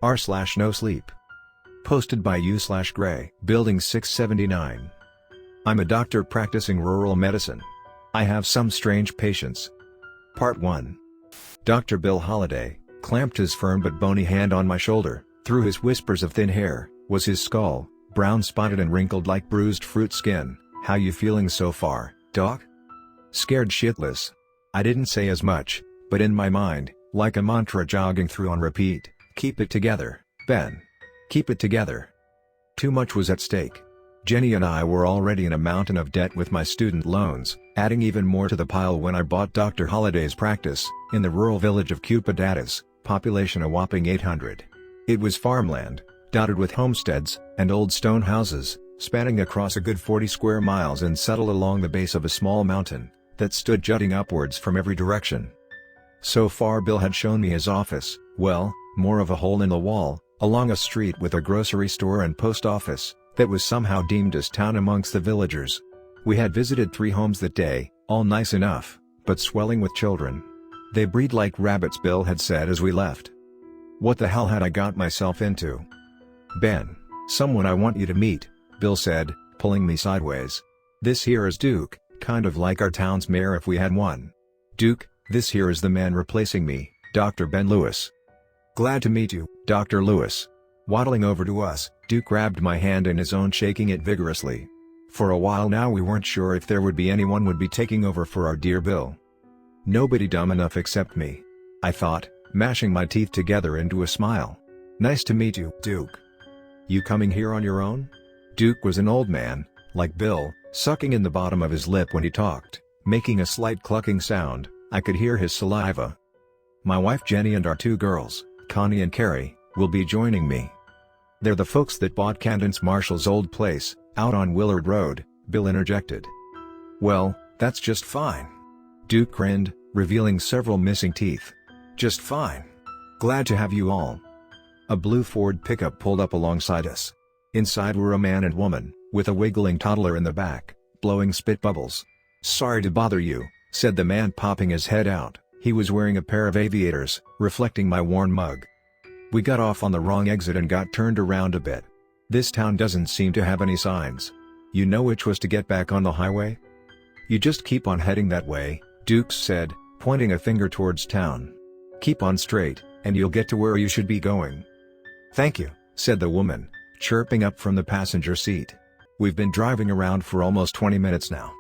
r/NoSleep. Posted by u/Gray. Building 679. I'm a doctor practicing rural medicine. I have some strange patients. Part 1. Dr. Bill Holliday clamped his firm but bony hand on my shoulder. Through his whispers of thin hair was his skull, brown spotted and wrinkled like bruised fruit skin. "How you feeling so far, doc?" Scared shitless. I didn't say as much, but in my mind, like a mantra jogging through on repeat, "Keep it together, Ben. Keep it together." Too much was at stake. Jenny and I were already in a mountain of debt with my student loans, adding even more to the pile when I bought Dr. Holliday's practice, in the rural village of Creepypasta, population a whopping 800. It was farmland, dotted with homesteads, and old stone houses, spanning across a good 40 square miles and settled along the base of a small mountain, that stood jutting upwards from every direction. So far Bill had shown me his office, well, more of a hole in the wall, along a street with a grocery store and post office, that was somehow deemed as town amongst the villagers. We had visited 3 homes that day, all nice enough, but swelling with children. They breed like rabbits, Bill had said as we left. What the hell had I got myself into? "Ben, someone I want you to meet," Bill said, pulling me sideways. "This here is Duke, kind of like our town's mayor if we had one." "Duke, this here is the man replacing me, Dr. Ben Lewis." "Glad to meet you, Dr. Lewis." Waddling over to us, Duke grabbed my hand in his own, shaking it vigorously. For a while now we weren't sure if there would be anyone would be taking over for our dear Bill. Nobody dumb enough except me, I thought, mashing my teeth together into a smile. "Nice to meet you, Duke. You coming here on your own?" Duke was an old man, like Bill, sucking in the bottom of his lip when he talked, making a slight clucking sound. I could hear his saliva. "My wife Jenny and our 2 girls, Connie and Carrie, will be joining me. They're the folks that bought Candace Marshall's old place, out on Willard Road," Bill interjected. "Well, that's just fine." Duke grinned, revealing several missing teeth. "Just fine. Glad to have you all." A blue Ford pickup pulled up alongside us. Inside were a man and woman, with a wiggling toddler in the back, blowing spit bubbles. "Sorry to bother you," said the man, popping his head out. He was wearing a pair of aviators, reflecting my worn mug. "We got off on the wrong exit and got turned around a bit. This town doesn't seem to have any signs. You know which was to get back on the highway?" "You just keep on heading that way," Duke said, pointing a finger towards town. "Keep on straight, and you'll get to where you should be going." "Thank you," said the woman, chirping up from the passenger seat. "We've been driving around for almost 20 minutes now."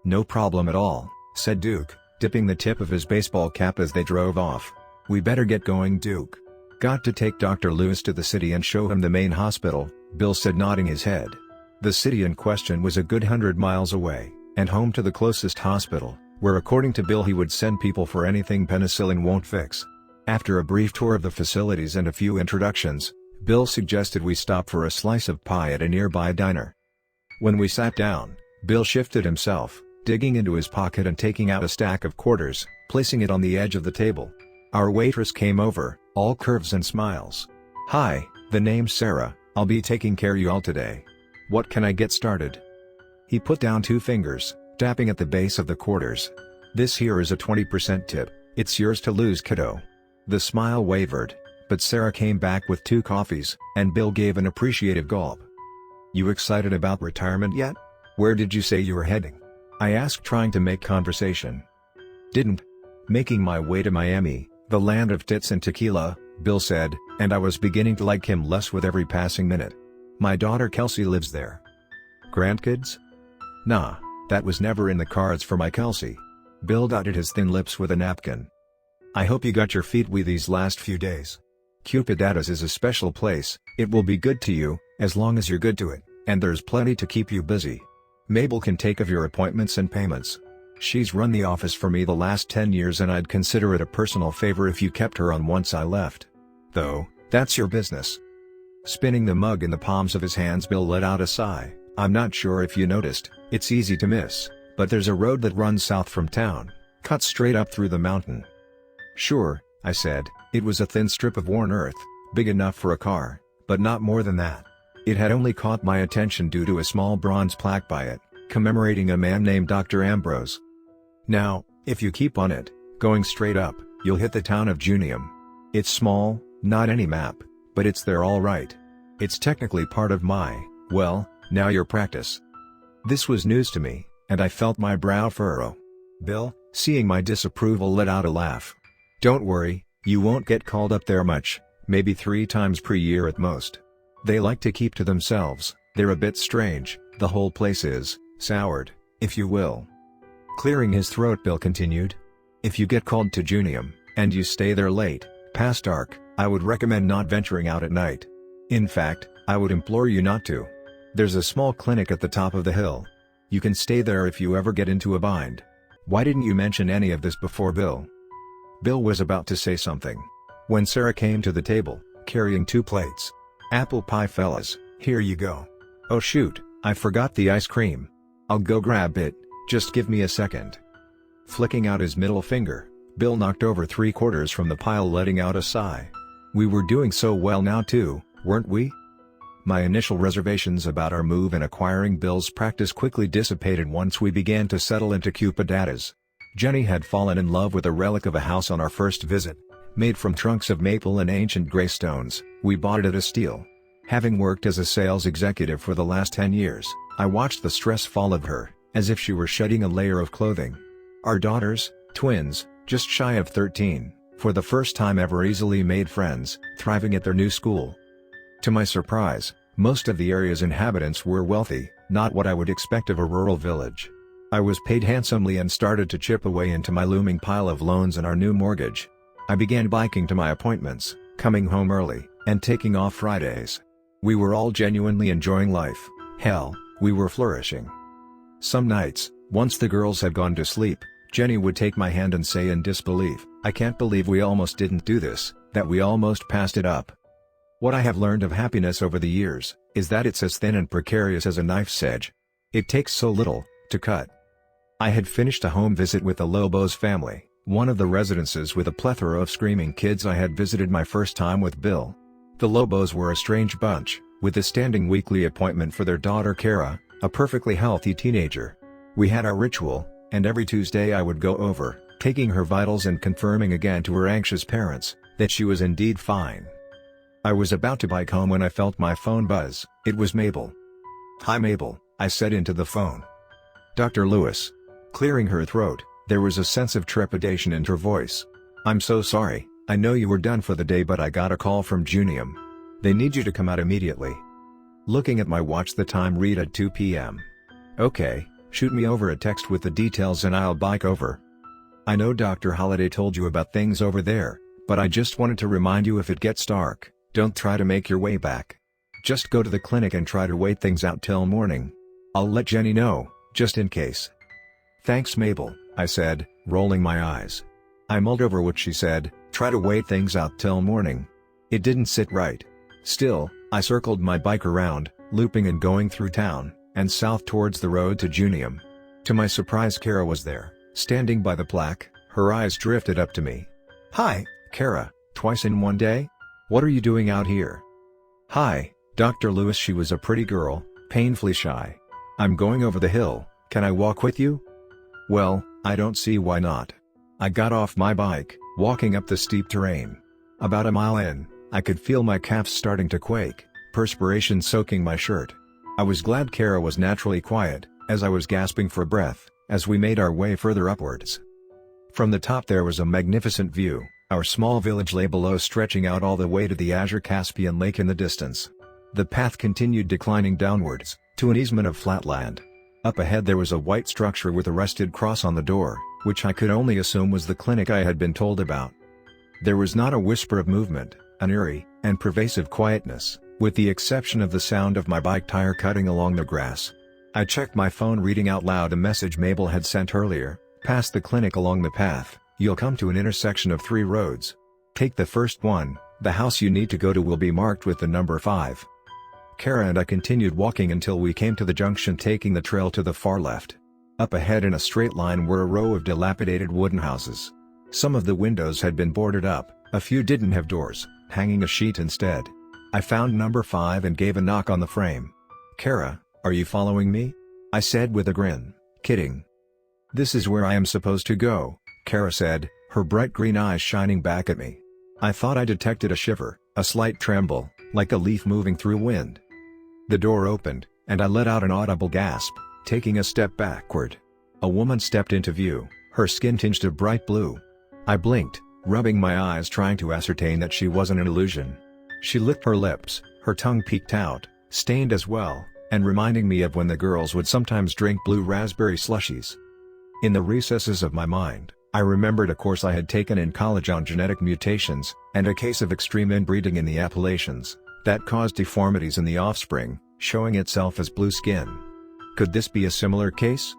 "No problem at all," said Duke, dipping the tip of his baseball cap as they drove off. "We better get going, Duke." "Got to take Dr. Lewis to the city and show him the main hospital," Bill said, nodding his head. The city in question was a good 100 miles away, and home to the closest hospital, where according to Bill he would send people for anything penicillin won't fix. After a brief tour of the facilities and a few introductions, Bill suggested we stop for a slice of pie at a nearby diner. When we sat down, Bill shifted himself, digging into his pocket and taking out a stack of quarters, placing it on the edge of the table. Our waitress came over, all curves and smiles. "Hi, the name's Sarah, I'll be taking care of you all today. What can I get started?" He put down 2 fingers, tapping at the base of the quarters. "This here is a 20% tip, it's yours to lose, kiddo." The smile wavered, but Sarah came back with 2 coffees, and Bill gave an appreciative gulp. "You excited about retirement yet? Where did you say you were heading?" I asked, trying to make conversation. "Didn't. Making my way to Miami, the land of tits and tequila," Bill said, and I was beginning to like him less with every passing minute. "My daughter Kelsey lives there." "Grandkids?" "Nah, that was never in the cards for my Kelsey." Bill dotted his thin lips with a napkin. "I hope you got your feet wet these last few days. Creepypasta is a special place, it will be good to you, as long as you're good to it, and there's plenty to keep you busy. Mabel can take of your appointments and payments. She's run the office for me the last 10 years and I'd consider it a personal favor if you kept her on once I left. Though, that's your business." Spinning the mug in the palms of his hands, Bill let out a sigh. "I'm not sure if you noticed, it's easy to miss, but there's a road that runs south from town, cuts straight up through the mountain." "Sure," I said. It was a thin strip of worn earth, big enough for a car, but not more than that. It had only caught my attention due to a small bronze plaque by it, commemorating a man named Dr. Ambrose. "Now, if you keep on it, going straight up, You'll hit the town of Junium. It's small, not any map, but it's there all right. It's technically part of my, well, now your practice. This was news to me, and I felt my brow furrow. Bill, seeing my disapproval, let out a laugh. Don't worry, you won't get called up there much, maybe 3 times per year at most. They like to keep to themselves, they're a bit strange, the whole place is soured, if you will. Clearing his throat, Bill continued. If you get called to Junium, and you stay there late, past dark, I would recommend not venturing out at night. In fact, I would implore you not to. There's a small clinic at the top of the hill. You can stay there if you ever get into a bind. Why didn't you mention any of this before, Bill? Bill was about to say something, when Sarah came to the table, carrying 2 plates. Apple pie, fellas, here you go. Oh shoot, I forgot the ice cream. I'll go grab it, just give me a second. Flicking out his middle finger, Bill knocked over 3/4 from the pile, letting out a sigh. We were doing so well now too, weren't we? My initial reservations about our move in acquiring Bill's practice quickly dissipated once we began to settle into Cupadatas. Jenny had fallen in love with a relic of a house on our first visit. Made from trunks of maple and ancient gray stones, we bought it at a steal. Having worked as a sales executive for the last 10 years, I watched the stress fall of her, as if she were shedding a layer of clothing. Our daughters, twins, just shy of 13, for the first time ever easily made friends, thriving at their new school. To my surprise, most of the area's inhabitants were wealthy, not what I would expect of a rural village. I was paid handsomely and started to chip away into my looming pile of loans and our new mortgage. I began biking to my appointments, coming home early, and taking off Fridays. We were all genuinely enjoying life. Hell, we were flourishing. Some nights, once the girls had gone to sleep, Jenny would take my hand and say in disbelief, "I can't believe we almost didn't do this, that we almost passed it up." What I have learned of happiness over the years, is that it's as thin and precarious as a knife's edge. It takes so little to cut. I had finished a home visit with the Lobos family, one of the residences with a plethora of screaming kids I had visited my first time with Bill. The Lobos were a strange bunch, with a standing weekly appointment for their daughter Kara, a perfectly healthy teenager. We had our ritual, and every Tuesday I would go over, taking her vitals and confirming again to her anxious parents, that she was indeed fine. I was about to bike home when I felt my phone buzz. It was Mabel. "Hi Mabel," I said into the phone. "Dr. Lewis." Clearing her throat, there was a sense of trepidation in her voice. "I'm so sorry, I know you were done for the day, but I got a call from Junium. They need you to come out immediately." Looking at my watch, the time read at 2 p.m. "Okay, shoot me over a text with the details and I'll bike over. I know Dr. Holliday told you about things over there, but I just wanted to remind you, if it gets dark, don't try to make your way back. Just go to the clinic and try to wait things out till morning. I'll let Jenny know, just in case." "Thanks Mabel," I said, rolling my eyes. I mulled over what she said, try to wait things out till morning. It didn't sit right. Still, I circled my bike around, looping and going through town, and south towards the road to Junium. To my surprise, Kara was there, standing by the plaque, her eyes drifted up to me. "Hi, Kara, twice in one day? What are you doing out here?" "Hi, Dr. Lewis." She was a pretty girl, painfully shy. "I'm going over the hill, can I walk with you?" "Well, I don't see why not." I got off my bike, walking up the steep terrain. About a mile in, I could feel my calves starting to quake, perspiration soaking my shirt. I was glad Kara was naturally quiet, as I was gasping for breath, as we made our way further upwards. From the top there was a magnificent view. Our small village lay below, stretching out all the way to the azure Caspian Lake in the distance. The path continued declining downwards, to an easement of flat land. Up ahead there was a white structure with a rusted cross on the door, which I could only assume was the clinic I had been told about. There was not a whisper of movement, an eerie and pervasive quietness, with the exception of the sound of my bike tire cutting along the grass. I checked my phone, reading out loud a message Mabel had sent earlier. "Past the clinic along the path, you'll come to an intersection of 3 roads. Take the first one, the house you need to go to will be marked with the number 5. Kara and I continued walking until we came to the junction, taking the trail to the far left. Up ahead in a straight line were a row of dilapidated wooden houses. Some of the windows had been boarded up, a few didn't have doors, hanging a sheet instead. I found number 5 and gave a knock on the frame. "Kara, are you following me?" I said with a grin. "Kidding. This is where I am supposed to go," Kara said, her bright green eyes shining back at me. I thought I detected a shiver, a slight tremble, like a leaf moving through wind. The door opened, and I let out an audible gasp, taking a step backward. A woman stepped into view, her skin tinged a bright blue. I blinked, rubbing my eyes trying to ascertain that she wasn't an illusion. She licked her lips, her tongue peeked out, stained as well, and reminding me of when the girls would sometimes drink blue raspberry slushies. In the recesses of my mind, I remembered a course I had taken in college on genetic mutations, and a case of extreme inbreeding in the Appalachians, that caused deformities in the offspring, showing itself as blue skin. Could this be a similar case?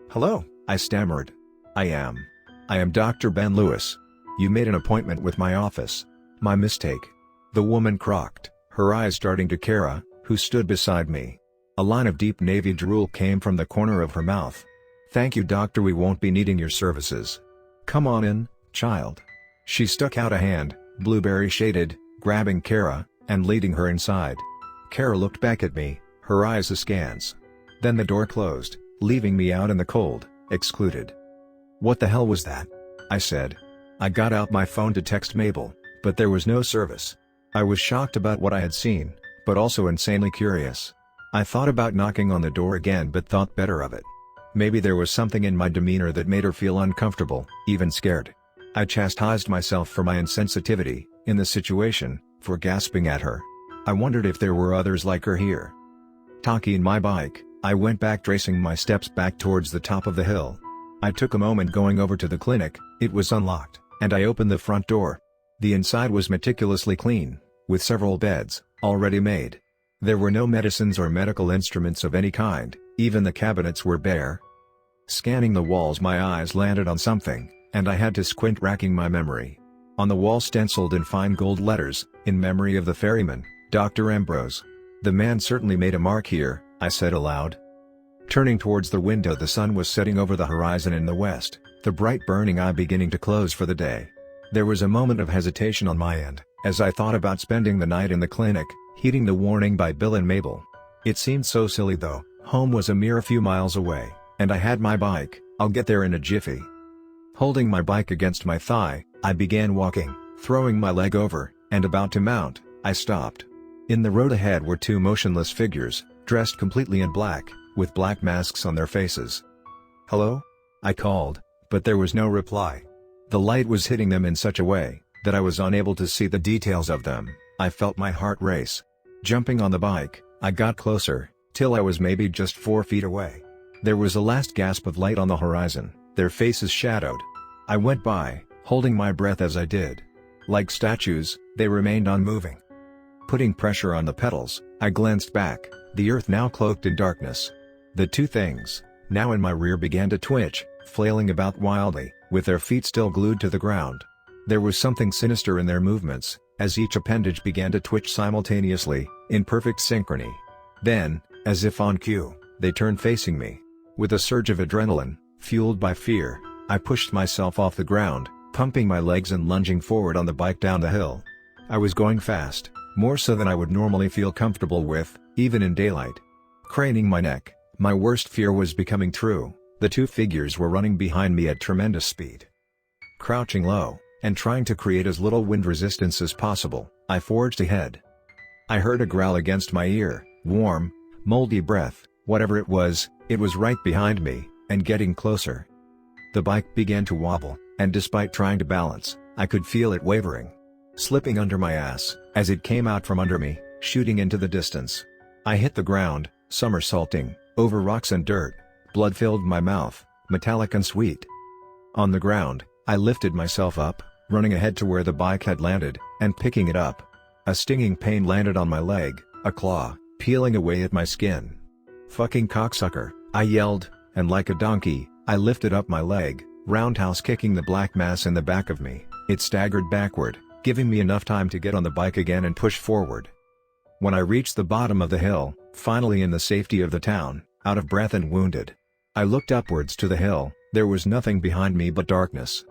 "Hello," I stammered. I am Dr. Ben Lewis. You made an appointment with my office." "My mistake." The woman croaked, her eyes darting to Kara, who stood beside me. A line of deep navy drool came from the corner of her mouth. "Thank you, doctor, we won't be needing your services. Come on in, child." She stuck out a hand, blueberry shaded, grabbing Kara, and leading her inside. Kara looked back at me, her eyes askance. Then the door closed, leaving me out in the cold, excluded. "What the hell was that?" I said. I got out my phone to text Mabel, but there was no service. I was shocked about what I had seen, but also insanely curious. I thought about knocking on the door again but thought better of it. Maybe there was something in my demeanor that made her feel uncomfortable, even scared. I chastised myself for my insensitivity, in the situation, for gasping at her. I wondered if there were others like her here. Talking my bike, I went back tracing my steps back towards the top of the hill. I took a moment going over to the clinic, it was unlocked, and I opened the front door. The inside was meticulously clean, with several beds, already made. There were no medicines or medical instruments of any kind, even the cabinets were bare. Scanning the walls, my eyes landed on something, and I had to squint, racking my memory. On the wall, stenciled in fine gold letters, "In memory of the ferryman, Dr. Ambrose." "The man certainly made a mark here," I said aloud. Turning towards the window, the sun was setting over the horizon in the west, the bright burning eye beginning to close for the day. There was a moment of hesitation on my end, as I thought about spending the night in the clinic, heeding the warning by Bill and Mabel. It seemed so silly though, home was a mere few miles away, and I had my bike, I'll get there in a jiffy. Holding my bike against my thigh, I began walking, throwing my leg over, and about to mount, I stopped. In the road ahead were two motionless figures, dressed completely in black, with black masks on their faces. "Hello?" I called, but there was no reply. The light was hitting them in such a way that I was unable to see the details of them. I felt my heart race. Jumping on the bike, I got closer, till I was maybe just 4 feet away. There was a last gasp of light on the horizon, their faces shadowed. I went by, holding my breath as I did. Like statues, they remained unmoving. Putting pressure on the pedals, I glanced back, the earth now cloaked in darkness. The two things, now in my rear, began to twitch, flailing about wildly, with their feet still glued to the ground. There was something sinister in their movements, as each appendage began to twitch simultaneously, in perfect synchrony. Then, as if on cue, they turned facing me. With a surge of adrenaline, fueled by fear, I pushed myself off the ground, pumping my legs and lunging forward on the bike down the hill. I was going fast, more so than I would normally feel comfortable with, even in daylight. Craning my neck, my worst fear was becoming true. The two figures were running behind me at tremendous speed. Crouching low, and trying to create as little wind resistance as possible, I forged ahead. I heard a growl against my ear, warm, moldy breath, whatever it was right behind me, and getting closer. The bike began to wobble, and despite trying to balance, I could feel it wavering. Slipping under my ass, as it came out from under me, shooting into the distance. I hit the ground, somersaulting, over rocks and dirt. Blood filled my mouth, metallic and sweet. On the ground, I lifted myself up, running ahead to where the bike had landed, and picking it up. A stinging pain landed on my leg, a claw, peeling away at my skin. "Fucking cocksucker," I yelled, and like a donkey, I lifted up my leg, roundhouse kicking the black mass in the back of me. It staggered backward, giving me enough time to get on the bike again and push forward. When I reached the bottom of the hill, finally in the safety of the town, out of breath and wounded, I looked upwards to the hill. There was nothing behind me but darkness.